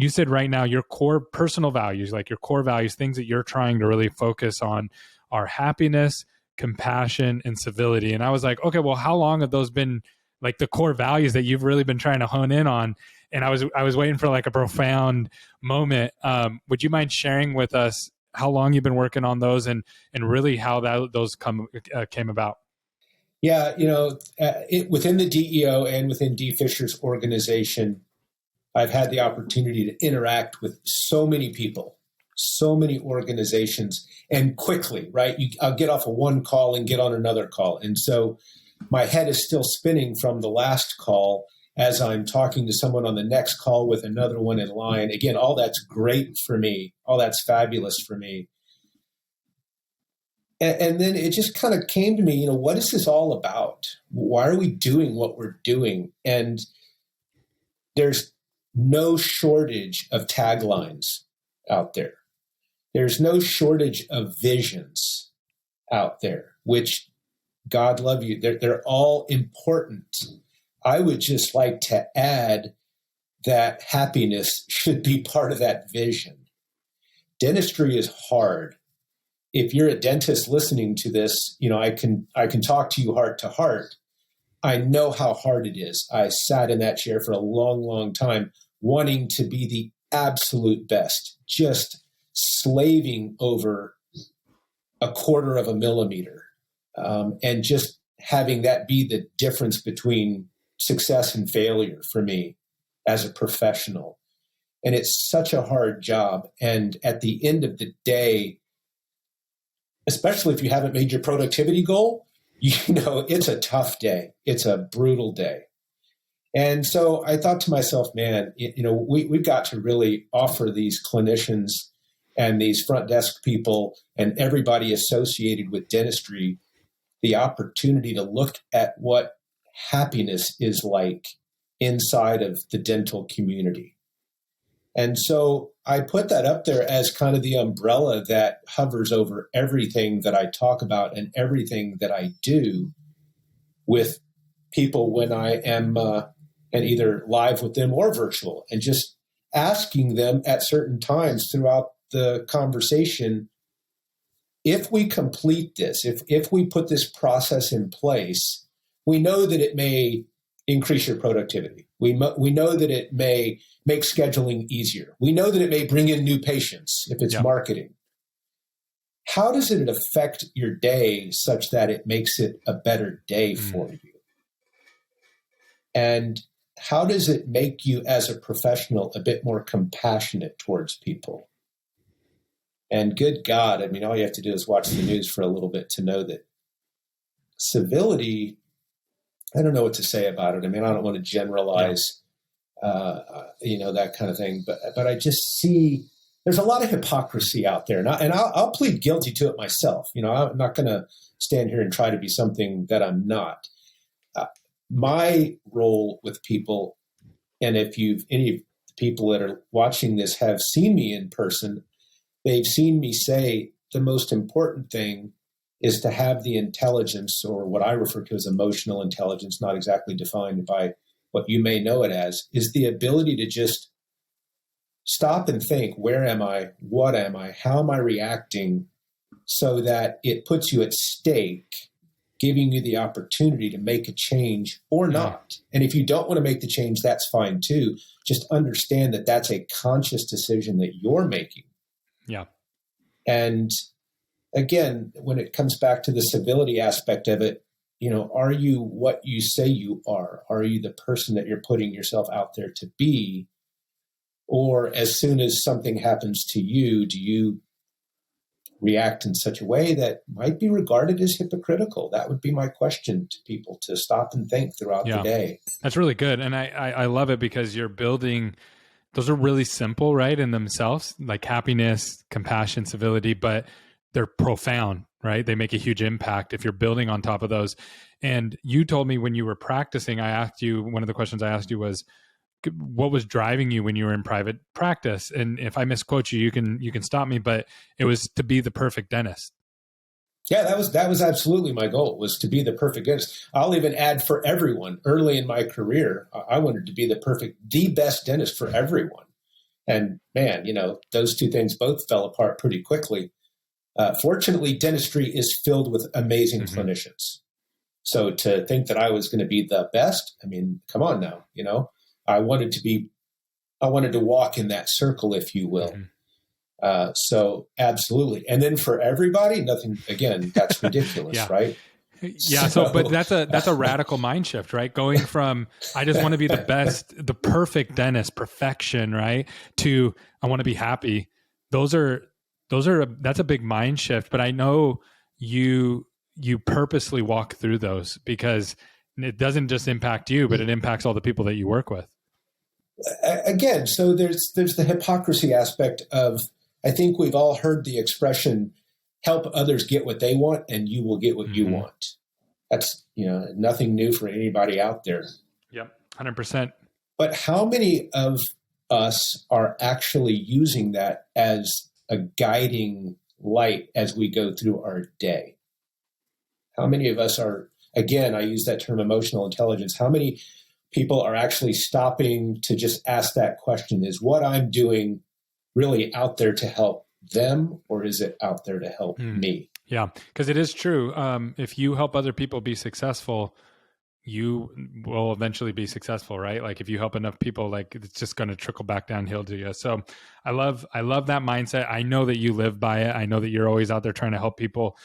you said right now your core personal values, like your core values, things that you're trying to really focus on are happiness, compassion, and civility. And I was like, okay, well, how long have those been like the core values that you've really been trying to hone in on? And I was waiting for like a profound moment. Would you mind sharing with us how long you've been working on those and really how those came about? Yeah, within the DEO and within D. Fisher's organization, I've had the opportunity to interact with so many people, so many organizations, and quickly, right? I'll get off of one call and get on another call. And so my head is still spinning from the last call as I'm talking to someone on the next call with another one in line. Again, all that's great for me. All that's fabulous for me. And then it just kind of came to me, what is this all about? Why are we doing what we're doing? And there's no shortage of taglines out there. There's no shortage of visions out there, which, God love you, they're all important. I would just like to add that happiness should be part of that vision. Dentistry is hard. If you're a dentist listening to this, I can talk to you heart to heart. I know how hard it is. I sat in that chair for a long, long time, wanting to be the absolute best, just slaving over a quarter of a millimeter, and just having that be the difference between success and failure for me as a professional. And it's such a hard job. And at the end of the day, especially if you haven't made your productivity goal, it's a tough day. It's a brutal day. And so I thought to myself, man, we've got to really offer these clinicians and these front desk people and everybody associated with dentistry the opportunity to look at what happiness is like inside of the dental community. And so I put that up there as kind of the umbrella that hovers over everything that I talk about and everything that I do with people when I am and either live with them or virtual, and just asking them at certain times throughout the conversation, if we complete this, if we put this process in place, we know that it may increase your productivity. We know that it may make scheduling easier. We know that it may bring in new patients if it's marketing. How does it affect your day such that it makes it a better day for you? And how does it make you as a professional a bit more compassionate towards people? And good God, all you have to do is watch the news for a little bit to know that civility, I don't know what to say about it. I don't want to generalize, that kind of thing. But I just see there's a lot of hypocrisy out there. And I'll plead guilty to it myself. I'm not going to stand here and try to be something that I'm not. My role with people, and if any of the people that are watching this have seen me in person, they've seen me say the most important thing is to have the intelligence, or what I refer to as emotional intelligence, not exactly defined by what you may know it as, is the ability to just stop and think, where am I? What am I? How am I reacting? So that it puts you at stake, giving you the opportunity to make a change or not. And if you don't want to make the change, that's fine too. Just understand that that's a conscious decision that you're making. Yeah. And again, when it comes back to the civility aspect of it, are you what you say you are? Are you the person that you're putting yourself out there to be? Or as soon as something happens to you, do you react in such a way that might be regarded as hypocritical? That would be my question to people, to stop and think throughout the day. That's really good. And I love it because you're building, those are really simple, right, in themselves, like happiness, compassion, civility, but they're profound, right? They make a huge impact if you're building on top of those. And you told me when you were practicing, one of the questions I asked you was, what was driving you when you were in private practice? And if I misquote you, you can stop me, but it was to be the perfect dentist. Yeah, that was absolutely my goal, was to be the perfect dentist. I'll even add, for everyone. Early in my career, I wanted to be the best dentist for everyone. And man, those two things both fell apart pretty quickly. Fortunately, dentistry is filled with amazing clinicians. So to think that I was going to be the best, I mean, come on now, I wanted to walk in that circle, if you will. So absolutely. And then for everybody, nothing, again, that's ridiculous, right? Yeah. So, but that's a radical mind shift, right? Going from, I just want to be the best, the perfect dentist, perfection, right? To, I want to be happy. That's a big mind shift, but I know you purposely walk through those because it doesn't just impact you, but it impacts all the people that you work with. Again, so there's the hypocrisy aspect of, I think we've all heard the expression, help others get what they want and you will get what you want. That's, nothing new for anybody out there. Yep. 100%. But how many of us are actually using that as a guiding light as we go through our day? How many of us are, again, I use that term emotional intelligence. How many people are actually stopping to just ask that question? Is what I'm doing really out there to help them, or is it out there to help me? Yeah, because it is true. If you help other people be successful, you will eventually be successful, right? Like if you help enough people, like it's just going to trickle back downhill to you. So I love that mindset. I know that you live by it. I know that you're always out there trying to help people.